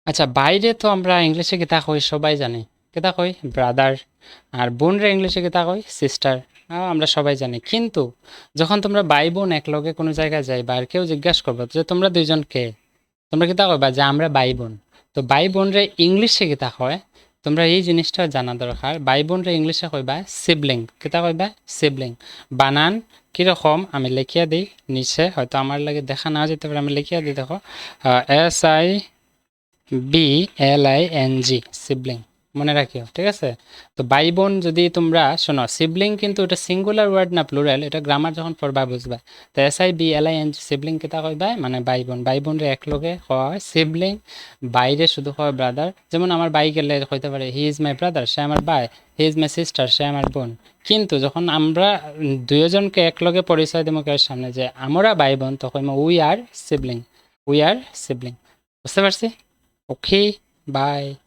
আচ্ছা, বাইরে তো আমরা ইংলিশে কিতা কই সবাই জানি। কিতা কই? ব্রাদার। আর বোনরে ইংলিশে কিতা কই? সিস্টার। আমরা সবাই জানি। কিন্তু যখন তোমরা ভাই বোন একলগে কোনো জায়গায় যাইবা আর কেউ জিজ্ঞাসা করবো যে তোমরা দুইজন কে? তোমরা কিতা কইবা যে আমরা ভাই বোন। তো ভাই বোনরে ইংলিশে কিতা কয়? তোমরা এই জিনিসটা জানা দরকার। ভাই বোনরে ইংলিশে কইবা সিবলিং। কিতা কইবা? সিবলিং। বানান কিরকম আমি লিখিয়া দিই নিচে, হয়তো আমার লাগে দেখা না যেতে পারে, আমি লিখিয়া দিই, দেখো। SIBLING, sibling. মনে রাখিও, ঠিক আছে? তো ভাই বোন যদি তোমরা শোনো, সিবলিং কিন্তু এটা সিঙ্গুলার ওয়ার্ড না প্লুরাল, এটা গ্রামার যখন পড়বা বুঝবা। তো SIBLING সিবলিং কেটা কইবা, মানে ভাই বোন। ভাই বোন রে একলগে কওয়া হয় সিবলিং। বাইরে শুধু কয় ব্রাদার। যেমন আমার ভাই গেলে কইতে পারে হি ইজ মাই ব্রাদার, সে আমার ভাই। হি ইজ মাই সিস্টার, সে আমার বোন। কিন্তু যখন আমরা দুইজনকে একলগে পরিচয় দেবো কেউ সামনে যে আমরা ভাই বোন, তখন we are sibling. We are sibling. বুঝতে পারছি? ওকে, বাই।